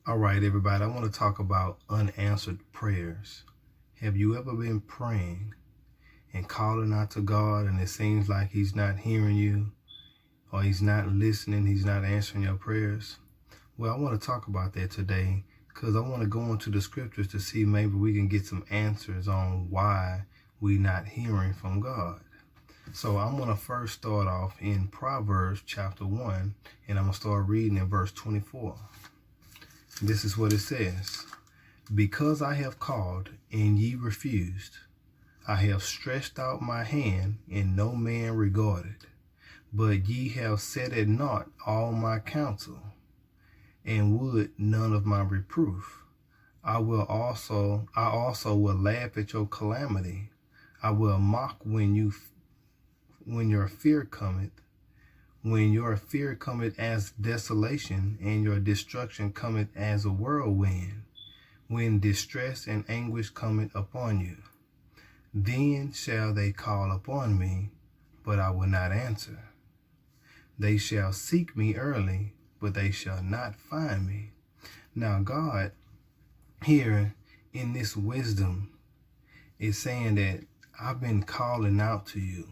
All right, everybody, I want to talk about unanswered prayers. Have you ever been praying and calling out to God and it seems like he's not hearing you or he's not listening, he's not answering your prayers? Well, I want to talk about that today because I want to go into the scriptures to see maybe we can get some answers on why we're not hearing from God. So I'm going to first start off in Proverbs chapter 1, and I'm going to start reading in verse 24. This is what it says. Because I have called and ye refused, I have stretched out my hand and no man regarded. But ye have set at naught all my counsel, and would none of my reproof. I also will laugh at your calamity. I will mock when your fear cometh. When your fear cometh as desolation, and your destruction cometh as a whirlwind, when distress and anguish cometh upon you, then shall they call upon me, but I will not answer. They shall seek me early, but they shall not find me. Now God, here in this wisdom, is saying that I've been calling out to you.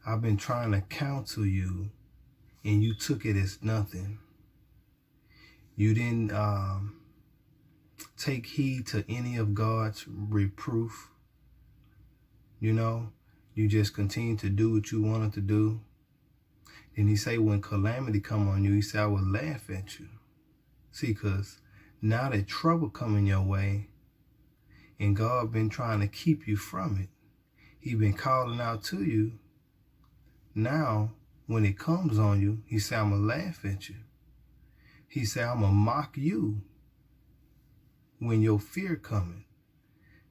I've been trying to counsel you, and you took it as nothing. You didn't take heed to any of God's reproof. You just continue to do what you wanted to do. And he say, when calamity come on you, he said, I will laugh at you. See, because now that trouble coming your way, and God been trying to keep you from it. He been calling out to you. Now, when it comes on you, he said, I'm going to laugh at you. He said, I'm going to mock you when your fear coming.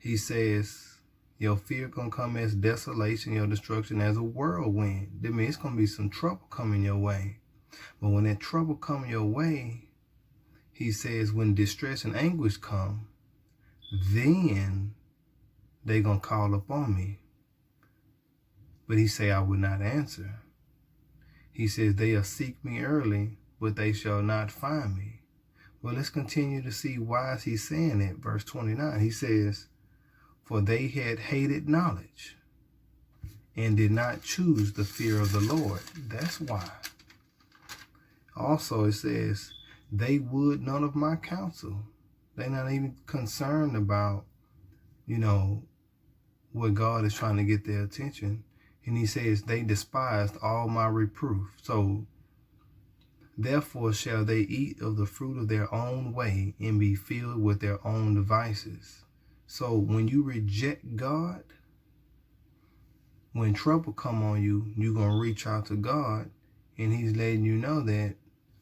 He says, your fear going to come as desolation, your destruction as a whirlwind. That means it's going to be some trouble coming your way. But when that trouble come your way, he says, when distress and anguish come, then they going to call upon me. But he say, I will not answer. He says, they'll seek me early, but they shall not find me. Well, let's continue to see why is he saying it. Verse 29, he says, for they had hated knowledge and did not choose the fear of the Lord. That's why. Also, it says, they would none of my counsel. They're not even concerned about, what God is trying to get their attention. And he says, they despised all my reproof. So, therefore shall they eat of the fruit of their own way and be filled with their own devices. So, when you reject God, when trouble come on you, you're going to reach out to God. And he's letting you know that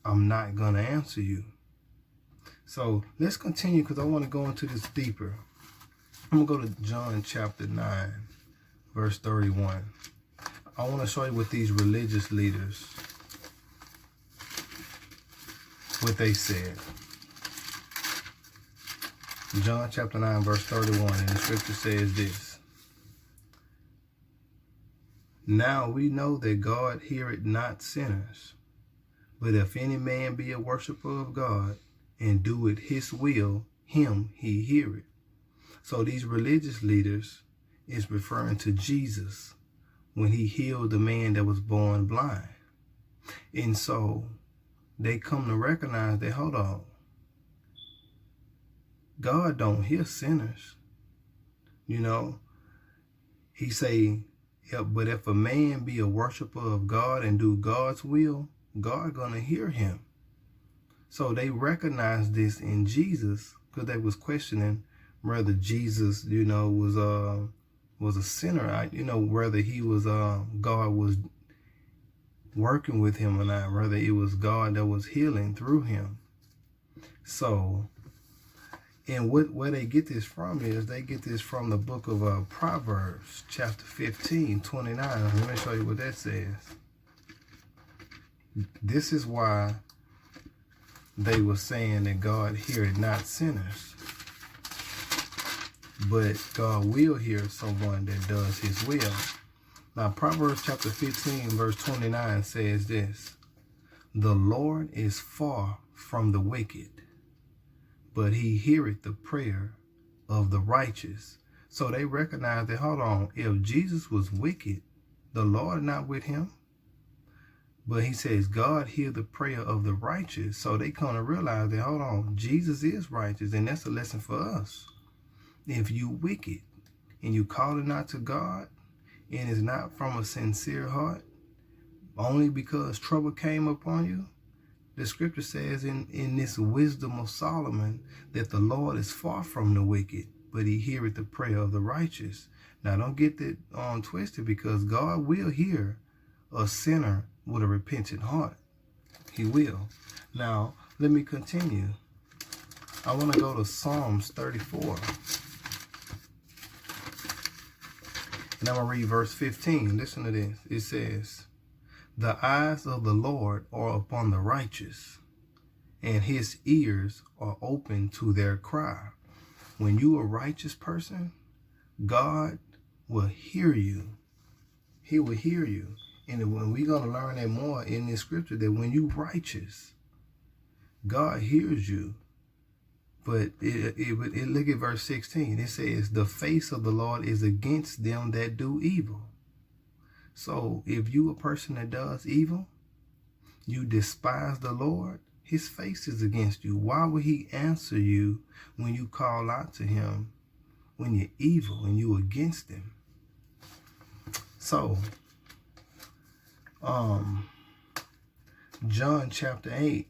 I'm not going to answer you. So, let's continue because I want to go into this deeper. I'm going to go to John chapter 9, verse 31. I want to show you what these religious leaders, what they said. John chapter 9, verse 31, and the scripture says this. Now we know that God heareth not sinners, but if any man be a worshiper of God, and doeth his will, him he heareth. So these religious leaders is referring to Jesus when he healed the man that was born blind. And so they come to recognize that, hold on, God don't hear sinners. He say, but if a man be a worshiper of God and do God's will, God gonna hear him. So they recognized this in Jesus because they was questioning whether Jesus, was a sinner, whether he was, God was working with him or not, whether it was God that was healing through him. So, and where they get this from is they get this from the book of Proverbs, chapter 15, 29. Let me show you what that says. This is why they were saying that God heareth not sinners. But God will hear someone that does his will. Now, Proverbs chapter 15, verse 29 says this. The Lord is far from the wicked, but he heareth the prayer of the righteous. So they recognize that, hold on, if Jesus was wicked, the Lord not with him. But he says, God hear the prayer of the righteous. So they come to realize that, hold on, Jesus is righteous. And that's a lesson for us. If you wicked and you calling out to God and it's not from a sincere heart, only because trouble came upon you, the scripture says in this wisdom of Solomon that the Lord is far from the wicked, but he heareth the prayer of the righteous. Now don't get that twisted, because God will hear a sinner with a repentant heart. He will. Now let me continue. I want to go to Psalms 34. And I'm going to read verse 15. Listen to this. It says, the eyes of the Lord are upon the righteous, and his ears are open to their cry. When you a righteous person, God will hear you. He will hear you. And when we're going to learn that more in this scripture, that when you righteous, God hears you. But look at verse 16. It says, the face of the Lord is against them that do evil. So if you a person that does evil, you despise the Lord, his face is against you. Why would he answer you when you call out to him, when you're evil and you against him? So, John chapter 8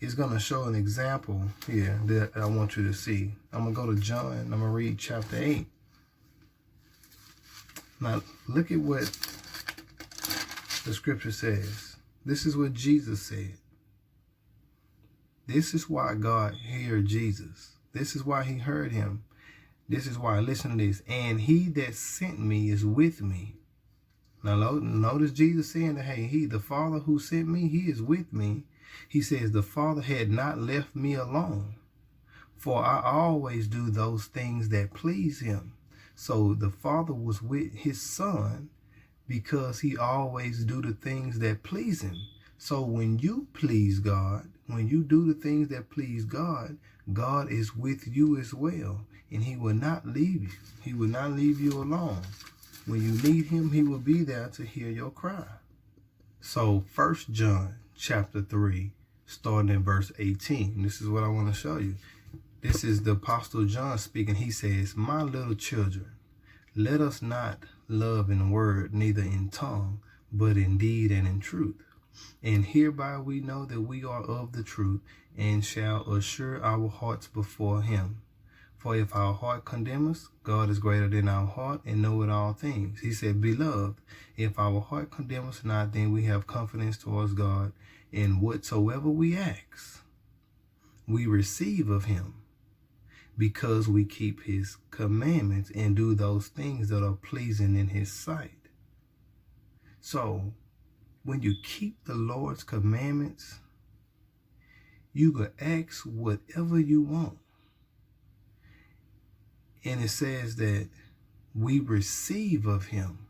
is going to show an example here that I want you to see. I'm going to go to John and I'm going to read chapter 8. Now, look at what the scripture says. This is what Jesus said. This is why God heard Jesus. This is why he heard him. This is why, listen to this. And he that sent me is with me. Now notice Jesus saying that, hey, the Father who sent me, he is with me. He says the Father had not left me alone, for I always do those things that please him. So the Father was with his Son because he always do the things that please him. So when you please God, when you do the things that please God, God is with you as well. And he will not leave you. He will not leave you alone. When you need him, he will be there to hear your cry. So 1 John chapter 3, starting in verse 18. This is what I want to show you. This is the Apostle John speaking. He says, my little children, let us not love in word, neither in tongue, but in deed and in truth. And hereby we know that we are of the truth, and shall assure our hearts before him. For if our heart condemn us, God is greater than our heart, and knoweth all things. He said, beloved, if our heart condemn us not, then we have confidence towards God, and whatsoever we ask, we receive of him, because we keep his commandments and do those things that are pleasing in his sight. So when you keep the Lord's commandments, you can ask whatever you want. And it says that we receive of him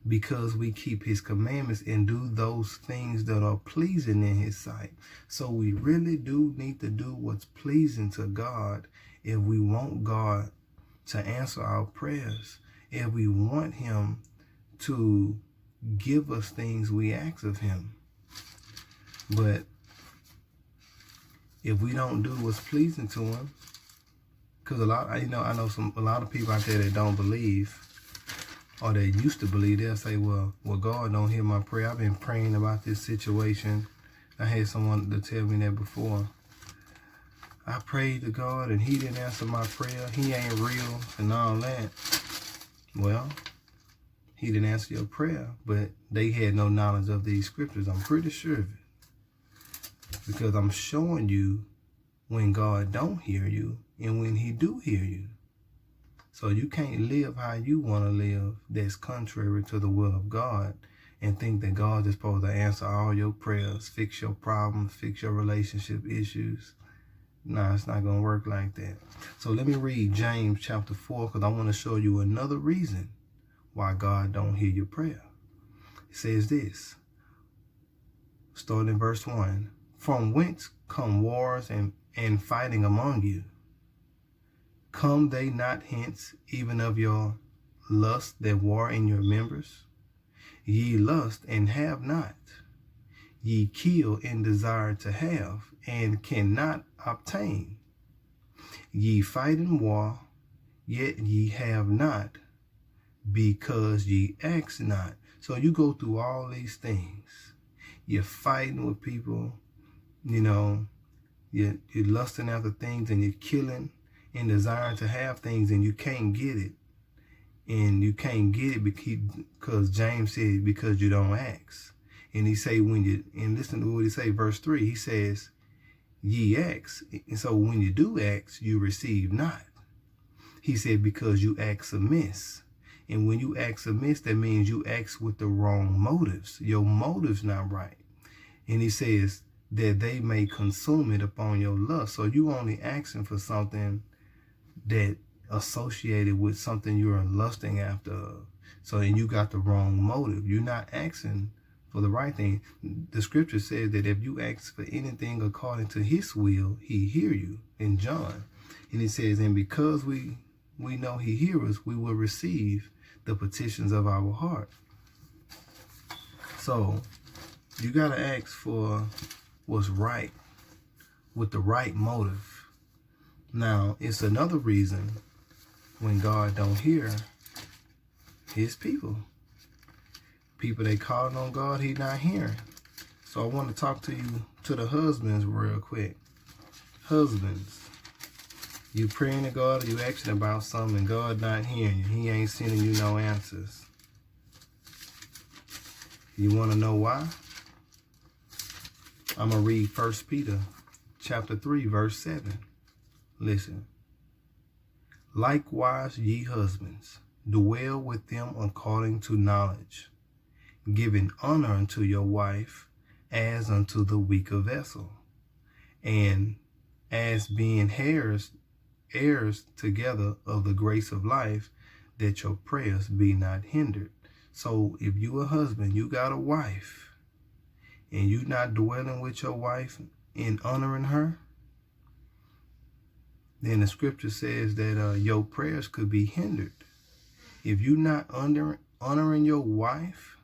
because we keep his commandments and do those things that are pleasing in his sight. So we really do need to do what's pleasing to God if we want God to answer our prayers, if we want him to give us things we ask of him. But if we don't do what's pleasing to him, because a lot of people out there that don't believe, or that used to believe, they'll say, well, God don't hear my prayer. I've been praying about this situation. I had someone to tell me that before. I prayed to God and he didn't answer my prayer. He ain't real and all that. Well, he didn't answer your prayer, but they had no knowledge of these scriptures. I'm pretty sure of it. Because I'm showing you when God don't hear you and when he do hear you. So you can't live how you want to live that's contrary to the will of God and think that God is supposed to answer all your prayers, fix your problems, fix your relationship issues. No, it's not going to work like that. So let me read James chapter 4, because I want to show you another reason why God don't hear your prayer. It says this, starting in verse 1, from whence come wars and and fighting among you? Come they not hence, even of your lust that war in your members? Ye lust and have not. Ye kill and desire to have, and cannot obtain. Ye fight in war, yet ye have not, because ye ask not. So you go through all these things. You're fighting with people, you're lusting after things, and you're killing and desiring to have things, and you can't get it. And you can't get it because James said, because you don't ask. And he say, and listen to what he say, verse 3, he says, ye ask. And so when you do ask, you receive not. He said, because you ask amiss. And when you ask amiss, that means you ask with the wrong motives. Your motive's not right. And he says that they may consume it upon your lust. So you only asking for something that associated with something you're lusting after. So and you got the wrong motive. You're not asking for the right thing. The scripture says that if you ask for anything according to his will, he hear you in John. And it says, and because we know he hears us, we will receive the petitions of our heart. So you got to ask for what's right with the right motive. Now, it's another reason when God don't hear his people. People they calling on God, he not hearing. So I want to talk to the husbands real quick. Husbands, you praying to God or you asking about something and God not hearing you. He ain't sending you no answers. You want to know why? I'm going to read 1 Peter chapter 3, verse 7. Listen. Likewise, ye husbands, dwell with them according to knowledge, giving honor unto your wife as unto the weaker vessel, and as being heirs together of the grace of life, that your prayers be not hindered. So if you a husband, you got a wife, and you not dwelling with your wife and honoring her, then the scripture says that your prayers could be hindered. If you not honoring your wife,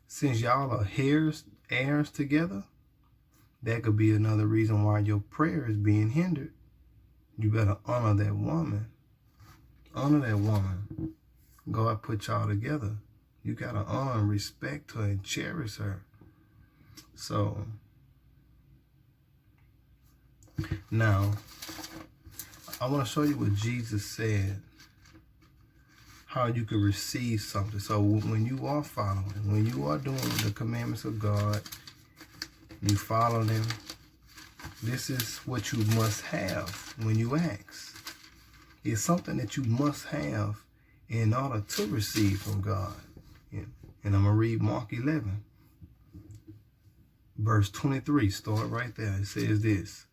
since y'all are heirs together, that could be another reason why your prayer is being hindered. You better honor that woman. Honor that woman. God put y'all together. You got to honor and respect her and cherish her. So, now, I want to show you what Jesus said, how you can receive something. So when you are following, when you are doing the commandments of God, you follow them, this is what you must have when you ask. It's something that you must have in order to receive from God. And I'm going to read Mark 11, verse 23. Start right there. It says this.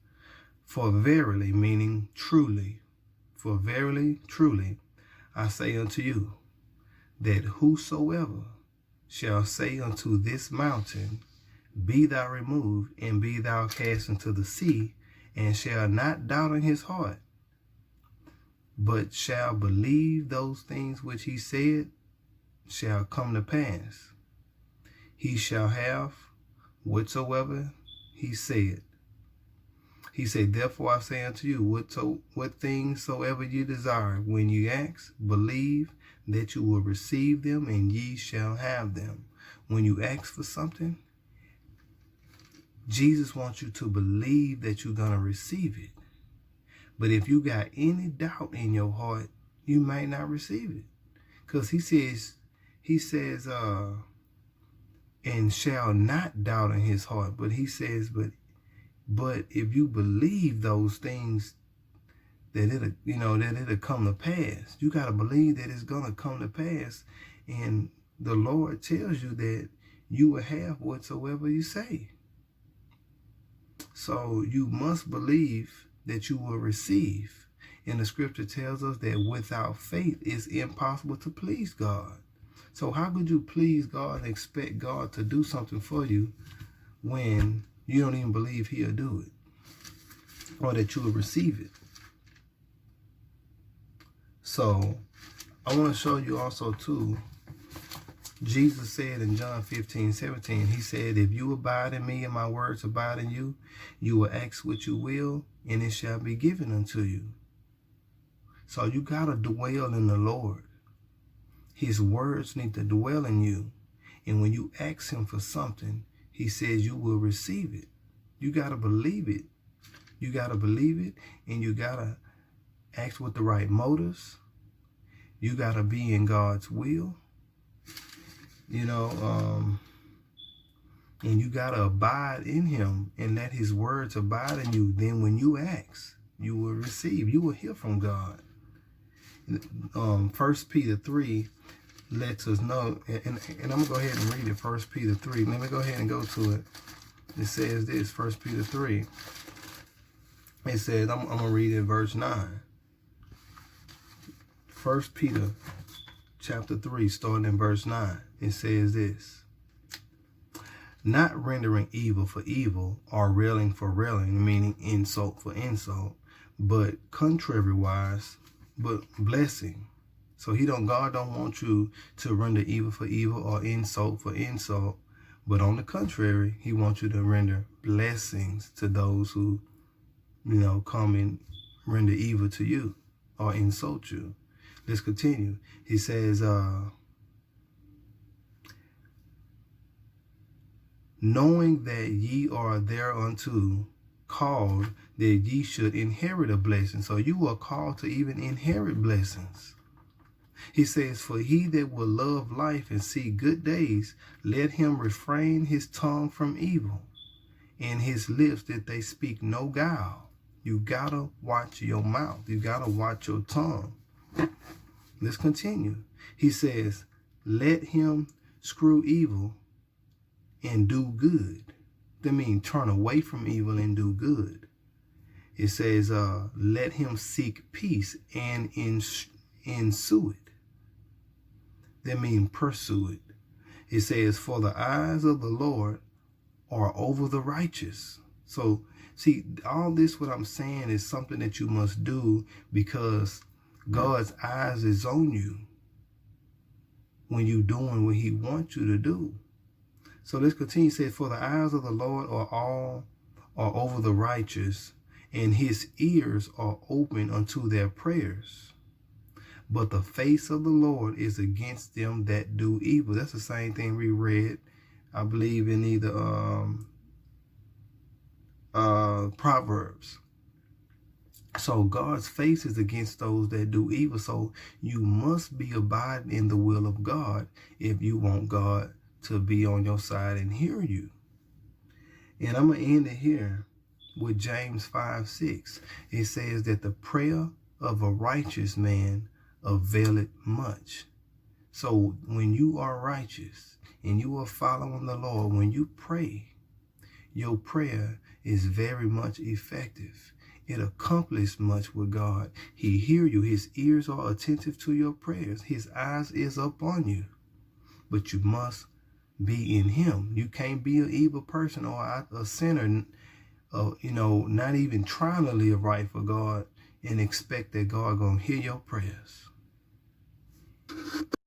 For verily, meaning truly, for verily, truly, I say unto you, that whosoever shall say unto this mountain, be thou removed, and be thou cast into the sea, and shall not doubt in his heart, but shall believe those things which he said shall come to pass, he shall have whatsoever he said. He said, therefore I say unto you, what things soever you desire, when you ask, believe that you will receive them, and ye shall have them. When you ask for something, Jesus wants you to believe that you're going to receive it. But if you got any doubt in your heart, you might not receive it. Because he says, and shall not doubt in his heart. But he says, but if you believe those things, that it'll come to pass. You got to believe that it's going to come to pass. And the Lord tells you that you will have whatsoever you say. So you must believe that you will receive. And the scripture tells us that without faith, it's impossible to please God. So how could you please God and expect God to do something for you when you don't even believe he'll do it? or that you will receive it. So I want to show you also too, Jesus said in John 15:17, he said, if you abide in me and my words abide in you, you will ask what you will, and it shall be given unto you. So you got to dwell in the Lord. His words need to dwell in you. And when you ask him for something, he says you will receive it. You got to believe it. You got to believe it, and you got to act with the right motives. You got to be in God's will. You know, and you got to abide in him and let his words abide in you. Then when you ask, you will receive. You will hear from God. 1 Peter 3 lets us know, and I'm going to go ahead and read it, 1 Peter 3. Let me go ahead and go to it. It says this, 1 Peter 3. It says, I'm going to read it verse 9. 1 Peter chapter 3, starting in verse 9. It says this: not rendering evil for evil or railing for railing, meaning insult for insult, but contrariwise, but blessing. So God don't want you to render evil for evil or insult for insult, but on the contrary, he wants you to render blessings to those who, come and render evil to you or insult you. Let's continue. He says, knowing that ye are thereunto called, that ye should inherit a blessing. So you are called to even inherit blessings. He says, for he that will love life and see good days, let him refrain his tongue from evil, and his lips that they speak no guile. You gotta watch your mouth. You gotta watch your tongue. Let's continue. He says, let him screw evil and do good. That means turn away from evil and do good. It says, let him seek peace and ensue it. That means pursue it. It says, for the eyes of the Lord are over the righteous. So, see, all this, what I'm saying, is something that you must do because God's eyes is on you when you're doing what he wants you to do. So let's continue. It says, for the eyes of the Lord are over the righteous, and his ears are open unto their prayers. But the face of the Lord is against them that do evil. That's the same thing we read, I believe, in either Proverbs. So God's face is against those that do evil. So you must be abiding in the will of God if you want God to be on your side and hear you. And I'm going to end it here with James 5:6. It says that the prayer of a righteous man availeth much. So when you are righteous and you are following the Lord, when you pray, your prayer is very much effective. It accomplishes much with God. He hears you. His ears are attentive to your prayers. His eyes is upon you. But you must be in him. You can't be an evil person or a sinner, not even trying to live right for God and expect that God gonna hear your prayers.